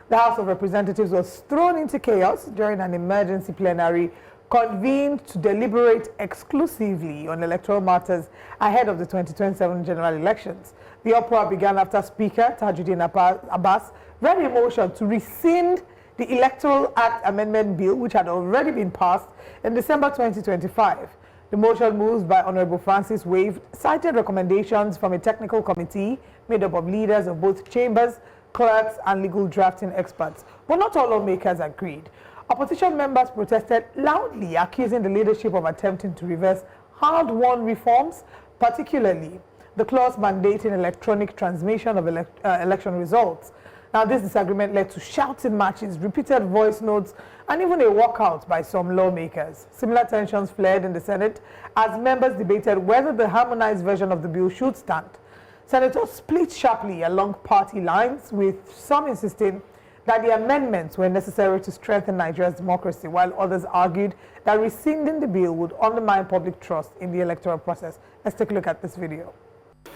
The House of Representatives was thrown into chaos during an emergency plenary convened to deliberate exclusively on electoral matters ahead of the 2027 general elections. The uproar began after Speaker Tajuddin Abbas read a motion to rescind the Electoral Act Amendment Bill, which had already been passed in December 2025. The motion, moved by Honorable Francis Wave, cited recommendations from a technical committee made up of leaders of both chambers, clerks, and legal drafting experts. But not all lawmakers agreed. Opposition members protested loudly, accusing the leadership of attempting to reverse hard-won reforms, particularly the clause mandating electronic transmission of election results. Now, this disagreement led to shouting matches, repeated voice notes, and even a walkout by some lawmakers. Similar tensions flared in the Senate as members debated whether the harmonized version of the bill should stand. Senators split sharply along party lines, with some insisting that the amendments were necessary to strengthen Nigeria's democracy, while others argued that rescinding the bill would undermine public trust in the electoral process. Let's take a look at this video.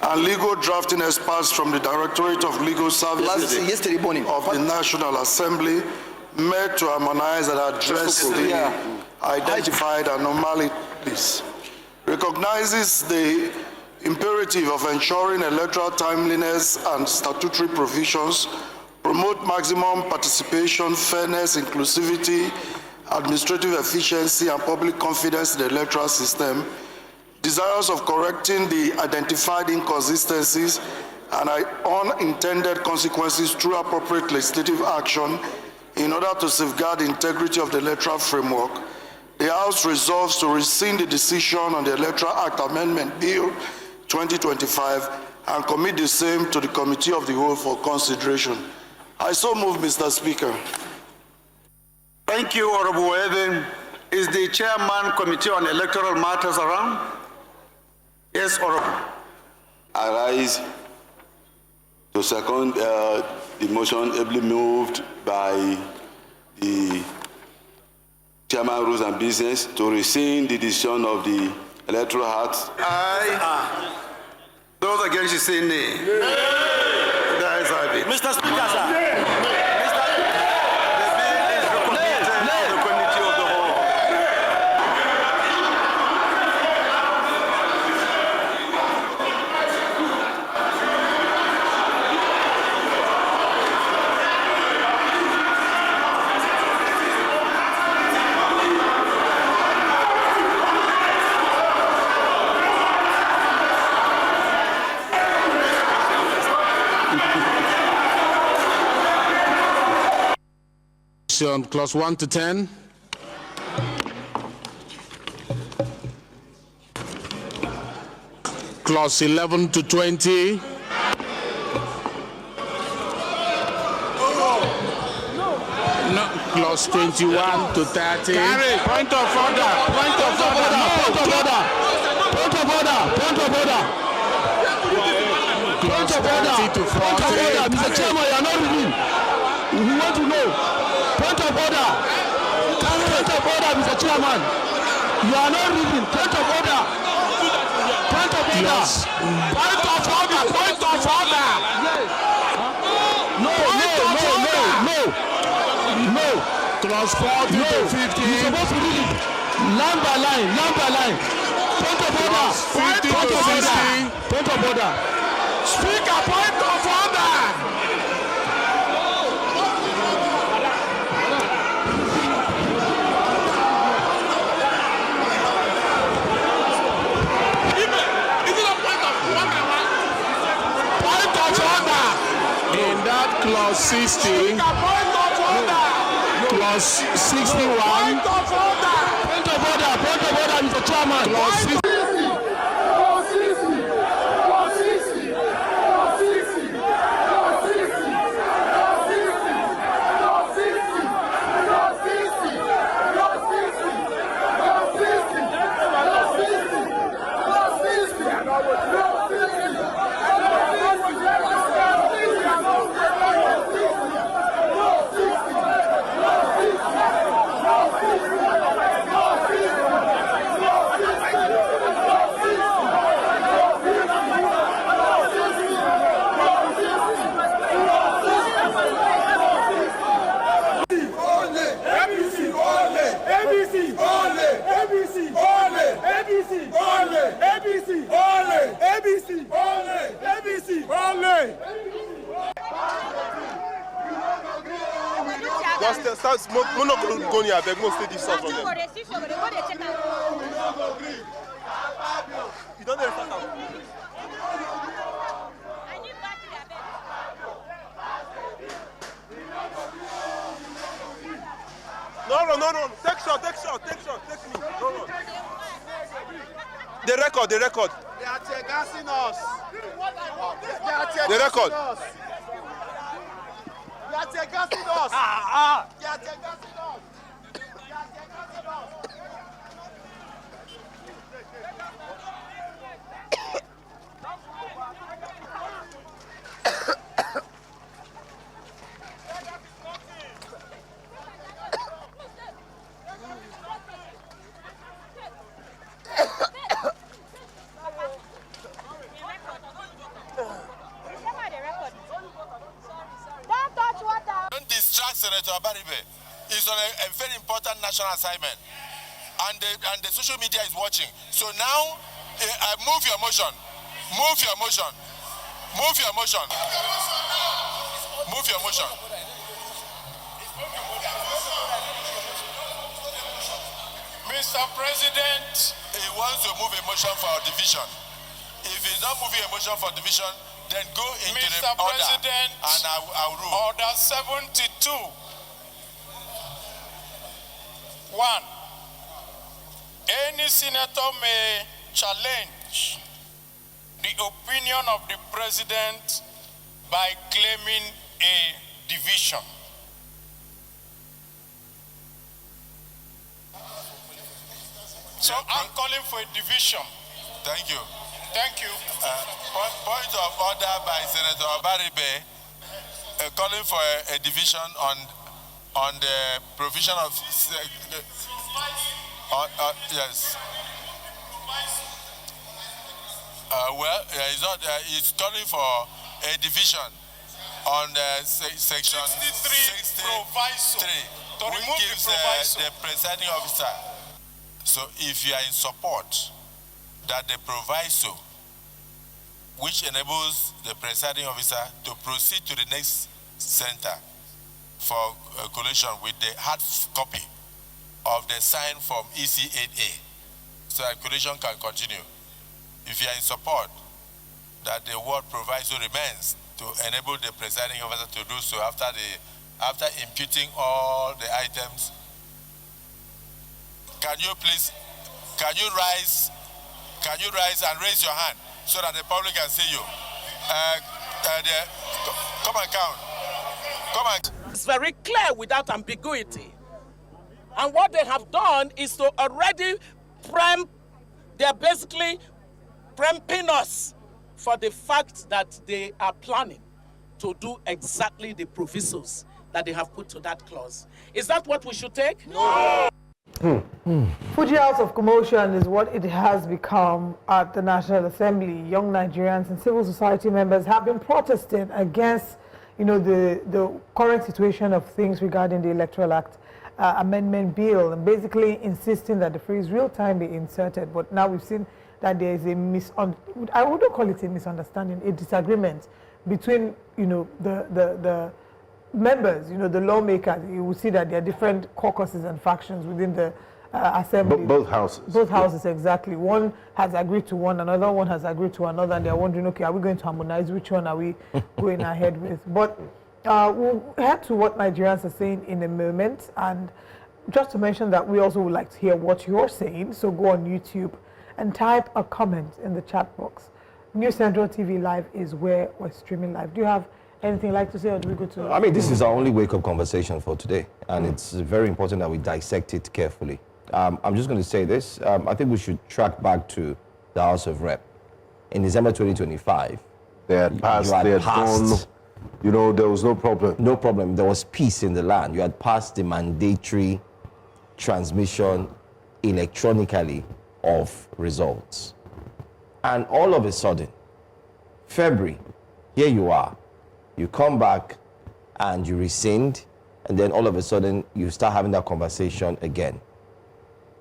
And legal drafting experts from the Directorate of Legal Services of the National Assembly met to harmonize and address the identified anomalies, recognizes the imperative of ensuring electoral timeliness and statutory provisions, promote maximum participation, fairness, inclusivity, administrative efficiency, and public confidence in the electoral system, desirous of correcting the identified inconsistencies and unintended consequences through appropriate legislative action in order to safeguard the integrity of the electoral framework. The House resolves to rescind the decision on the Electoral Act Amendment Bill 2025 and commit the same to the Committee of the Whole for consideration. I so move, Mr. Speaker. Thank you, Honorable Wade. Is the Chairman Committee on Electoral Matters around? Yes, Honorable. I rise to second the motion ably moved by the Chairman Rules and Business to rescind the decision of the Electoral Act. Aye. Those against you say nay. There is it. Mr. Speaker, sir. Clause 1 to 10. Clause 11 to 20. No. Clause 21 to 30. Carry. Point of order. Point of order. Point of order. Point of order. Point of order. Clause 30 to 40. Point of order. Mr. Chairman, you are not reading. We want to know. Point of order. Point of order, Mr. Chairman. You are not reading. Point of order. Point of order. Yes. Point of order. Point of order. Yes. No. Clause 40 to 50. You're supposed to read it. Line by line. Point of order. Point of order. Point of order. Speaker, point of order. Clause 60, clause 61, point of order, Mr. Chairman. Clause 60. start mono go near beg mo stay this house. You don't know start am. No. Take shot. Take me. No. The record. They are gassing us. The record. They are gassing us. They are gassing us. Senator Abaribe is on a very important national assignment, and the social media is watching. So now, move your motion. Mr. President, he wants to move a motion for division. If he's not moving a motion for division, then go into Mr. the order, President, and I'll rule. Order 72. 1. Any senator may challenge the opinion of the president by claiming a division. So I'm calling for a division. Thank you. Point of order by Senator Abaribe, calling for a division on the provision of yes. He's calling for a division on the section 63 proviso to remove which gives the proviso. The presiding officer. So if you are in support that the proviso, which enables the presiding officer to proceed to the next center for collation with the hard copy of the sign from EC8A, so that collation can continue. If you are in support that the word proviso remains to enable the presiding officer to do so after imputing all the items, can you rise and raise your hand so that the public can see you? Come and count. It's very clear without ambiguity. And what they have done is to already they're basically preempting us for the fact that they are planning to do exactly the provisos that they have put to that clause. Is that what we should take? No. Fuji House of Commotion is what it has become at the National Assembly. Young Nigerians and civil society members have been protesting against, the current situation of things regarding the Electoral Act Amendment Bill, and basically insisting that the phrase real time be inserted. But now we've seen that there is I wouldn't call it a misunderstanding, a disagreement between, the members, the lawmakers. You will see that there are different caucuses and factions within the assembly. Both houses. Both houses, exactly. One has agreed to one, another one has agreed to another, and they're wondering, okay, are we going to harmonize? Which one are we going ahead with? But we'll head to what Nigerians are saying in a moment. And just to mention that we also would like to hear what you're saying. So go on YouTube and type a comment in the chat box. News Central TV Live is where we're streaming live. Do you have anything you'd like to say, or do we go to... I mean, this is our only wake-up conversation for today, and it's very important that we dissect it carefully. I'm just going to say this. I think we should track back to the House of Rep. In December 2025, they had passed, there was no problem. No problem. There was peace in the land. You had passed the mandatory transmission electronically of results. And all of a sudden, February, here you are. You come back and you rescind, and then all of a sudden you start having that conversation again.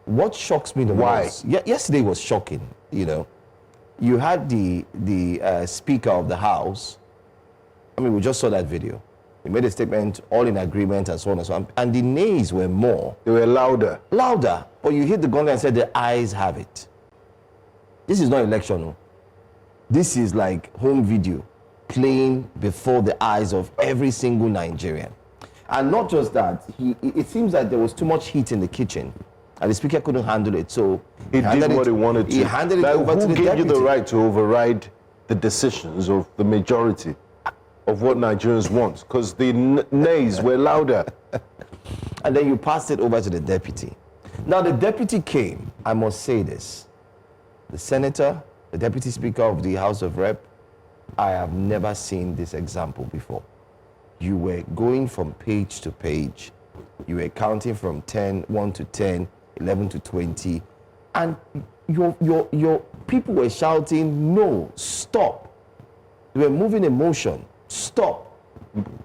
What shocks me the most? Yesterday was shocking. You had the Speaker of the House. I mean, we just saw that video. They made a statement, all in agreement, and so on and so on. And the nays were more. They were louder. Louder. But you hit the gun and said the eyes have it. This is not election. No. This is like home video playing before the eyes of every single Nigerian. And not just that, it seems like there was too much heat in the kitchen. And the speaker couldn't handle it. So he did what he wanted to. He handed it over to the deputy. Who gave you the right to override the decisions of the majority of what Nigerians want? Because the nays were louder. And then you passed it over to the deputy. Now the deputy came, I must say this. The senator, the deputy speaker of the House of Rep, I have never seen this example before. You were going from page to page. You were counting from 10, 1 to 10, 11 to 20. And your people were shouting, no, stop. They were moving in motion. Stop.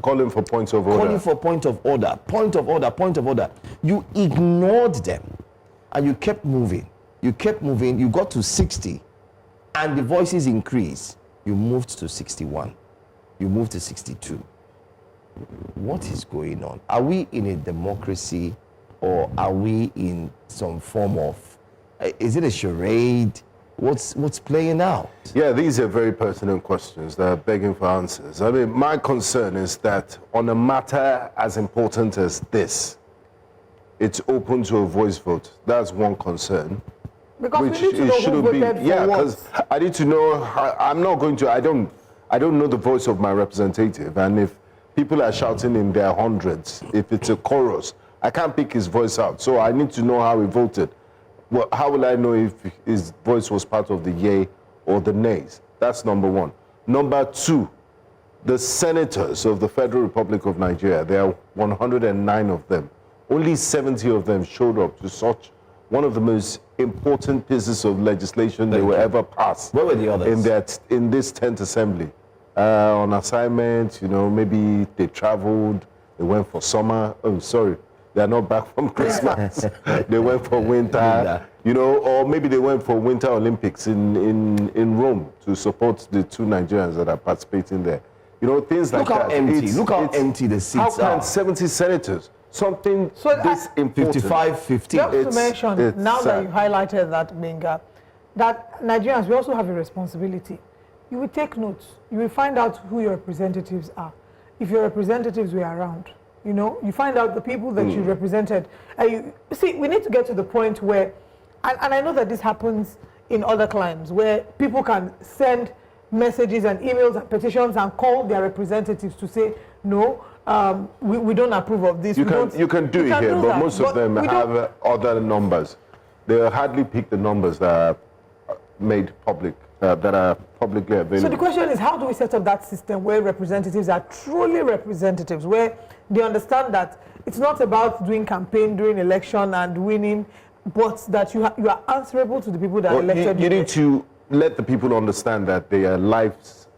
Calling for points of order. Calling for point of order. Point of order, point of order. You ignored them. And you kept moving. You kept moving. You got to 60. And the voices increased. You moved to 61. You moved to 62. What is going on? Are we in a democracy, or are we in some form of, is it a charade? What's playing out? Yeah, these are very pertinent questions that are begging for answers. I mean, my concern is that on a matter as important as this, it's open to a voice vote. That's one concern. Because which we need to know who voted for yeah, what. because I need to know. I'm not going to. I don't know the voice of my representative, and if people are shouting in their hundreds, if it's a chorus, I can't pick his voice out. So I need to know how he voted. Well, how will I know if his voice was part of the yay or the nays? That's number one. Number two, the senators of the Federal Republic of Nigeria, there are 109 of them. Only 70 of them showed up to such one of the most important pieces of legislation they will ever pass. Where were the others? In this 10th assembly. On assignment, maybe they traveled, they went for summer. Oh, sorry. They're not back from Christmas. They went for winter, or maybe they went for Winter Olympics in Rome to support the 2 Nigerians that are participating there. Things like that. Look how empty the seats are. How can 70 senators, something this important? 55, 50. Just to mention, now that you highlighted that, Gbenga, that Nigerians, we also have a responsibility. You will take notes. You will find out who your representatives are. If your representatives were around, you find out the people that you represented. See, we need to get to the point where, and I know that this happens in other climes, where people can send messages and emails and petitions and call their representatives to say, no, we don't approve of this. You can do it here, but most of them have other numbers. They hardly pick the numbers that are made public, that are publicly available. So the question is, how do we set up that system where representatives are truly representatives, where they understand that it's not about doing campaign during election and winning, but that you are answerable to the people that elected you. You need to let the people understand that their lives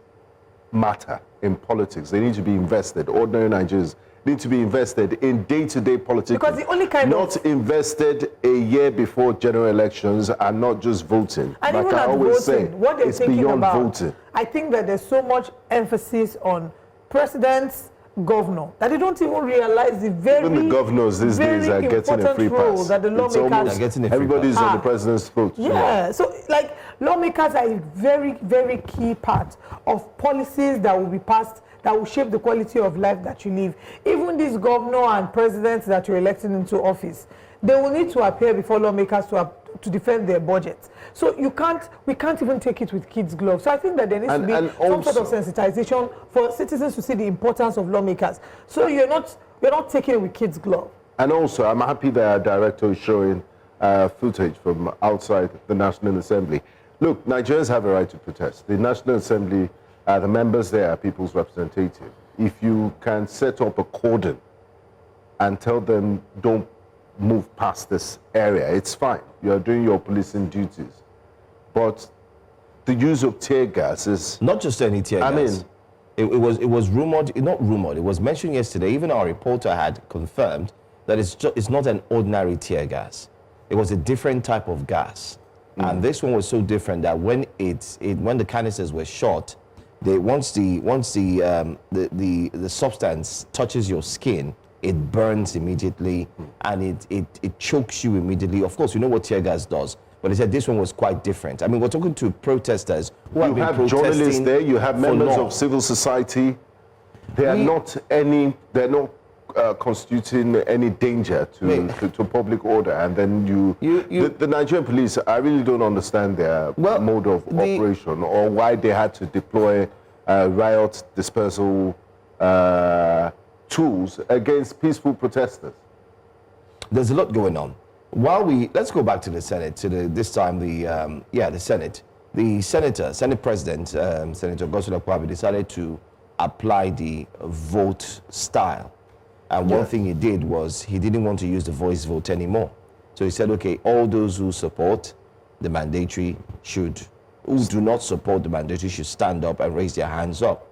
matter in politics. They need to be invested. Ordinary Nigerians need to be invested in day-to-day politics. Because the only kind not invested a year before general elections and not just voting. And like even I at always voting, say, what they're it's thinking beyond about, voting. I think that there's so much emphasis on presidents, governor, that they don't even realize the very even the governors these days are getting a free pass. That the lawmakers everybody's on the president's throat. Yeah, so like lawmakers are a very, very key part of policies that will be passed that will shape the quality of life that you live. Even these governor and presidents that you're electing into office, they will need to appear before lawmakers to defend their budgets. So we can't even take it with kids' gloves. So I think that there needs to be some sort of sensitization for citizens to see the importance of lawmakers. So you're not taking it with kids' gloves. And also, I'm happy that our director is showing footage from outside the National Assembly. Look, Nigerians have a right to protest. The National Assembly, the members there are people's representatives. If you can set up a cordon and tell them don't move past this area, it's fine. You're doing your policing duties. But the use of tear gas is... Not just any tear gas. I mean... It was rumored, not rumored, it was mentioned yesterday, even our reporter had confirmed that it's not an ordinary tear gas. It was a different type of gas. And this one was so different that when the canisters were shot, once the substance touches your skin, it burns immediately and it chokes you immediately. Of course, you know what tear gas does, but they said this one was quite different. I mean, we're talking to protesters who have been protesting. You have journalists there, you have members of civil society. They're not constituting any danger to public order, and then the Nigerian police, I really don't understand their mode of operation or why they had to deploy riot dispersal tools against peaceful protesters. There's a lot going on. Let's go back to the Senate, this time the Senate. The Senate President, Senator Godswill Akpabio, decided to apply the vote style. And one thing he did was he didn't want to use the voice vote anymore. So he said, okay, all those who support the mandatory who do not support the mandatory should stand up and raise their hands up.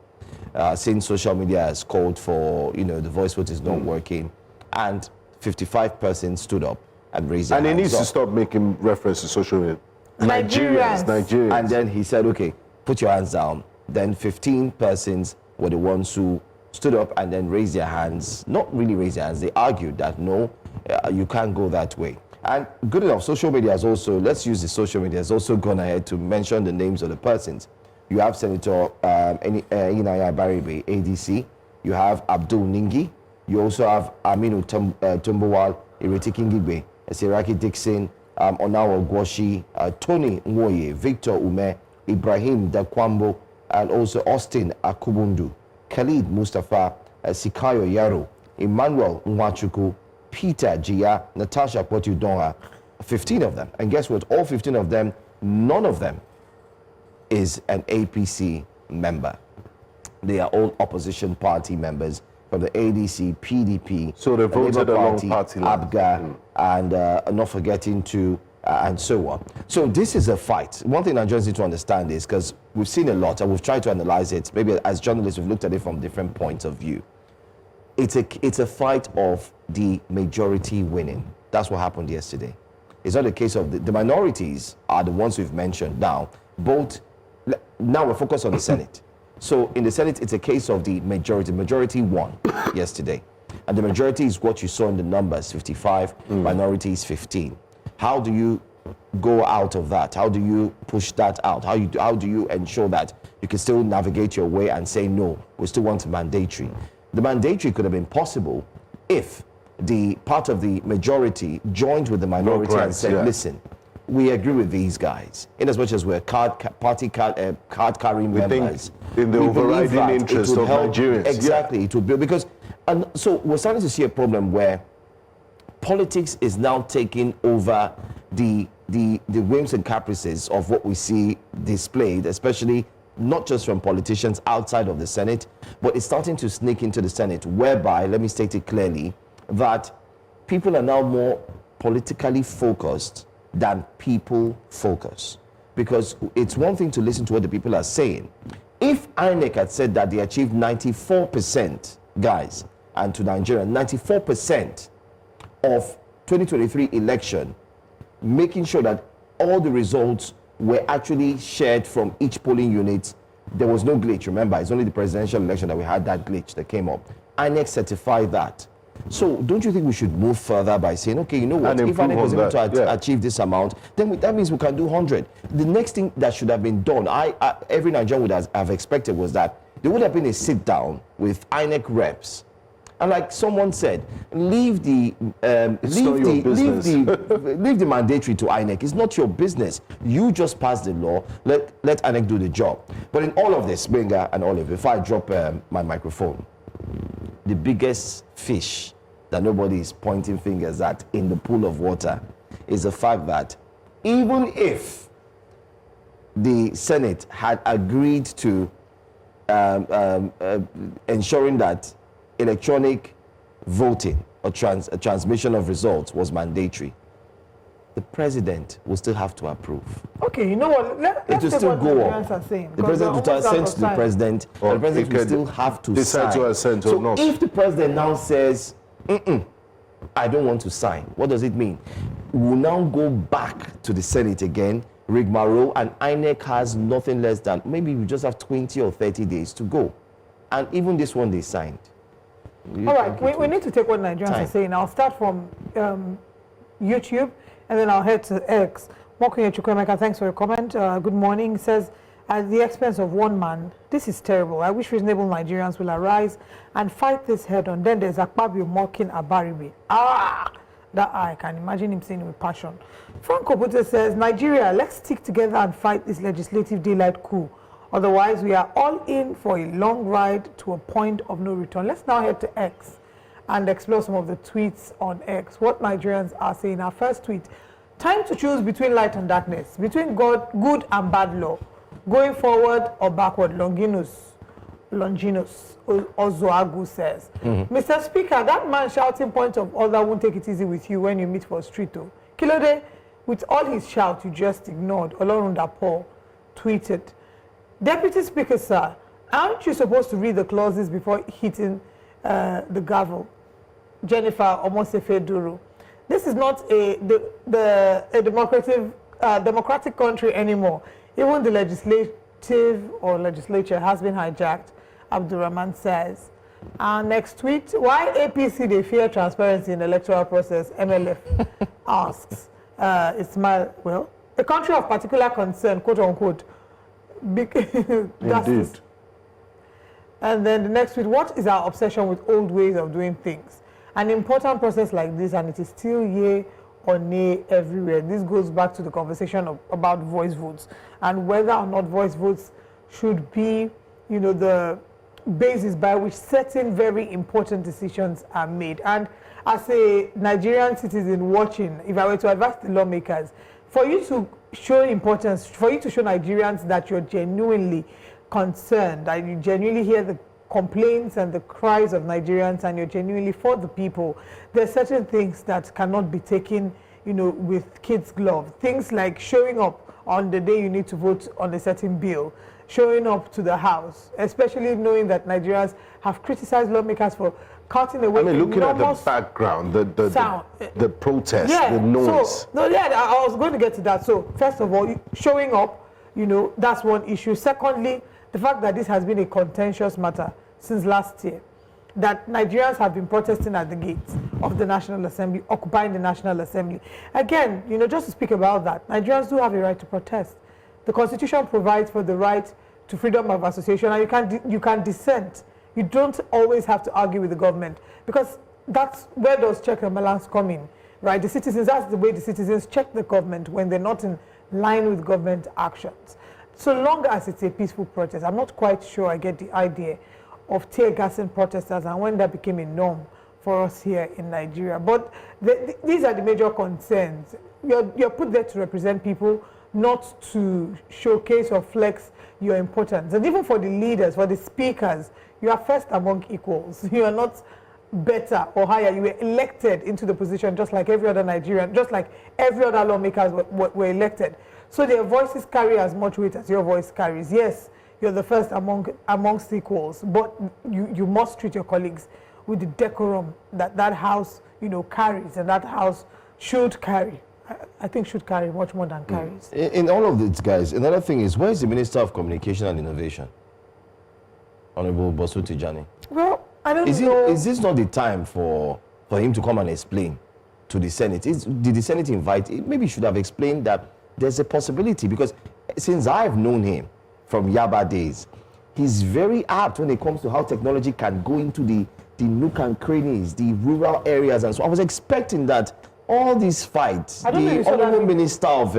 Since social media has called for, the voice vote is not working, and 55% stood up and raised their hands up. And he needs to stop making reference to social media. Nigerians. And then he said, okay, put your hands down. Then 15 persons were the ones who stood up and then raised their hands. Not really raised their hands. They argued that, no, you can't go that way. And good enough, social media has also, let's use the social media, has also gone ahead to mention the names of the persons. You have Senator Inaya Baribe, ADC. You have Abdul Ningi. You also have Aminu Tumbawal, Ireti Kingigbe, Siraki Dixon, Onawa Gwashi, Tony Nwoye, Victor Ume, Ibrahim Dakwambo, and also Austin Akubundu, Khalid Mustafa, Sikayo Yaro, Emmanuel Nwachuku, Peter Jia, Natasha Potudonga, 15 of them. And guess what? All 15 of them, none of them is an APC member. They are all opposition party members from the ADC, PDP, so they voted along party lines. ABGA, and not forgetting to, and so on. So this is a fight. One thing Nigerians need to understand is, because we've seen a lot and we've tried to analyze it, maybe as journalists we've looked at it from different points of view. It's a fight of the majority winning. That's what happened yesterday. It's not a case of the minorities are the ones we've mentioned now. Now we're focused on the Senate. So in the Senate, it's a case of the majority. Majority won yesterday. And the majority is what you saw in the numbers, 55, minority is 15. How do you go out of that? How do you push that out? How do you ensure that you can still navigate your way and say, no, we still want mandatory? The mandatory could have been possible if the part of the majority joined with the minority and said, listen, we agree with these guys. In as much as we're card-carrying members, in the overriding interest of Nigerians. Exactly, it would be because, and so we're starting to see a problem where politics is now taking over the whims and caprices of what we see displayed, especially not just from politicians outside of the Senate, but it's starting to sneak into the Senate, whereby, let me state it clearly, that people are now more politically focused than people focus. Because it's one thing to listen to what the people are saying. If INEC had said that they achieved 94%, guys, and to Nigeria, 94% of 2023 election, making sure that all the results were actually shared from each polling unit, there was no glitch. Remember, it's only the presidential election that we had that glitch that came up. INEC certified that. So don't you think we should move further by saying, okay, you know what, if INEC was able to achieve this amount, then that means we can do 100. The next thing that should have been done, every Nigerian would have expected, was that there would have been a sit down with INEC reps. And like someone said, leave the mandatory to INEC. It's not your business. You just pass the law. Let INEC do the job. But in all of this, Gbenga and Olive, if I drop my microphone, the biggest fish that nobody is pointing fingers at in the pool of water is the fact that even if the Senate had agreed to ensuring that electronic voting or transmission of results was mandatory, the president will still have to approve. Okay, you know what? Let's it will still go up. The president will send to the president, and the president will still have to decide sign. To assent or not. If the president now says, I don't want to sign, what does it mean? We will now go back to the Senate again rigmarole, and INEC has nothing less than, maybe we just have 20 or 30 days to go. And even this one they signed. All right, we need to take what Nigerians are saying. I'll start from YouTube, and then I'll head to X. Mokunye Chukwemeka, thanks for your comment. Good morning. He says, at the expense of one man, this is terrible. I wish reasonable Nigerians will arise and fight this head on. Then there's Akpabio mocking Abaribe. That I can imagine him saying with passion. Frank Obute says, Nigeria, let's stick together and fight this legislative daylight coup. Otherwise, we are all in for a long ride to a point of no return. Let's now head to X and explore some of the tweets on X. What Nigerians are saying. Our first tweet, time to choose between light and darkness, between good and bad law, going forward or backward. Longinus Ozoagu says, Mr. Speaker, that man shouting point of order won't take it easy with you when you meet for street. Kilode, with all his shout, you just ignored. Olorunda Paul tweeted, Deputy Speaker, sir, aren't you supposed to read the clauses before hitting the gavel? Jennifer Omosefe Duru. This is not a democratic country anymore. Even the legislature has been hijacked, Abdurrahman says. Next tweet, why APC they fear transparency in the electoral process? MLF asks. Ismail, well, a country of particular concern, quote unquote. Indeed. And then the next tweet, what is our obsession with old ways of doing things? An important process like this, and it is still yay or nay everywhere. This goes back to the conversation about voice votes and whether or not voice votes should be, you know, the basis by which certain very important decisions are made. And as a Nigerian citizen watching, if I were to advise the lawmakers, for you to show importance, for you to show Nigerians that you're genuinely concerned, that you genuinely hear the complaints and the cries of Nigerians and you're genuinely for the people, there's certain things that cannot be taken, you know, with kids' glove. Things like showing up on the day you need to vote on a certain bill, showing up to the House, especially knowing that Nigerians have criticized lawmakers for cutting away. I mean, looking at the background, the protest, the noise. I was going to get to that. So, first of all, showing up, you know, that's one issue. Secondly, the fact that this has been a contentious matter since last year, that Nigerians have been protesting at the gates of the National Assembly, occupying the National Assembly. Again, you know, just to speak about that, Nigerians do have a right to protest. The Constitution provides for the right to freedom of association, and you can dissent. You don't always have to argue with the government, because that's where those check and balance come in, right? The citizens, that's the way the citizens check the government when they're not in line with government actions. So long as it's a peaceful protest, I'm not quite sure I get the idea of tear gassing protesters and when that became a norm for us here in Nigeria. But these are the major concerns. You're put there to represent people, not to showcase or flex your importance. And even for the leaders, for the speakers, you are first among equals. You are not better or higher. You were elected into the position just like every other Nigerian, just like every other lawmakers were elected. So their voices carry as much weight as your voice carries. Yes, you're the first amongst equals, but you must treat your colleagues with the decorum that House, you know, carries, and that House should carry. I think should carry much more than carries. In all of this, guys, another thing is, where is the Minister of Communication and Innovation? Honorable Bosu Tijani. Well, I don't know. Is this not the time for him to come and explain to the Senate? Did the Senate invite? Maybe he should have explained that there's a possibility, because since I've known him from Yaba days, he's very apt when it comes to how technology can go into the nook and crannies, the rural areas, and so I was expecting that all these fights, the Honorable Minister of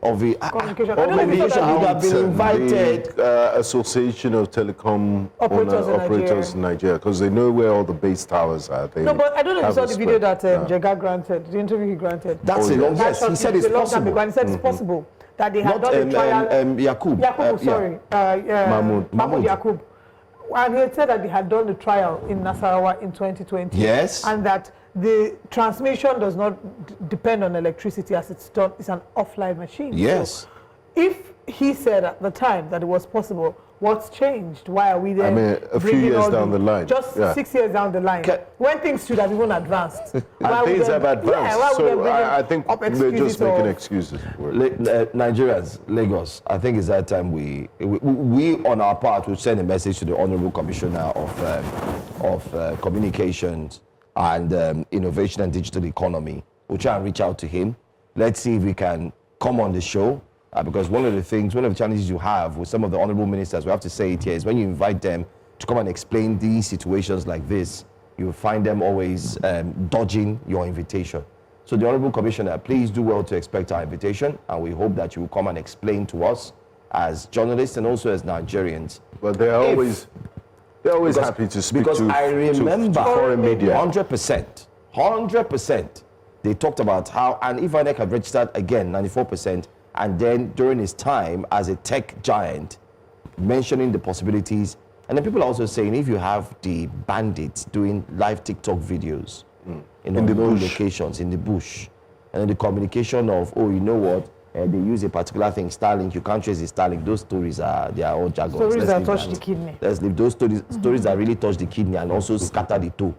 Communication would have been invited. The Association of Telecom Operators in Nigeria, because they know where all the base towers are. No, but I don't know if you saw the video that Jega granted, the interview he granted. That's a long, yes, he said it's possible. And he said it's possible that they had done a trial. Mahmoud Yakub. And he had said that they had done the trial in Nasarawa in 2020. Yes. And that the transmission does not depend on electricity as it's done. It's an offline machine. Yes. So if he said at the time that it was possible, What's changed? Why are we there? I mean, a few years down the line. Just 6 years down the line. when things should have even advanced. And things have advanced. Yeah, so I think they're just making excuses. Nigerians, Lagos, I think it's that time we on our part will send a message to the Honorable Commissioner of Communications and Innovation and Digital Economy. We'll try and reach out to him. Let's see if we can come on the show. Because one of the challenges you have with some of the honorable ministers, we have to say it here, is when you invite them to come and explain these situations like this, you find them always dodging your invitation. So the Honorable Commissioner, please do well to expect our invitation, and we hope that you will come and explain to us as journalists and also as Nigerians. But they're always happy to speak to foreign media. 100%. They talked about how, and INEC had registered again, 94%, and then during his time as a tech giant, mentioning the possibilities. And then people are also saying, if you have the bandits doing live TikTok videos in the locations, in the bush, and then the communication of, oh, you know what, they use a particular thing, Starlink, you can't trace the Starlink, those stories they are all jargon. Stories that touch the kidney. Let's leave those stories that really touch the kidney and also scatter the toe.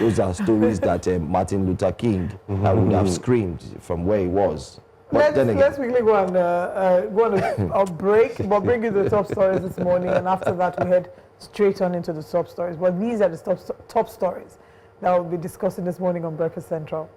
Those are stories that Martin Luther King would have screamed from where he was. Let's quickly go on a break, but bring you the top stories this morning, and after that we head straight on into the top stories. But these are the top stories that we'll be discussing this morning on Breakfast Central.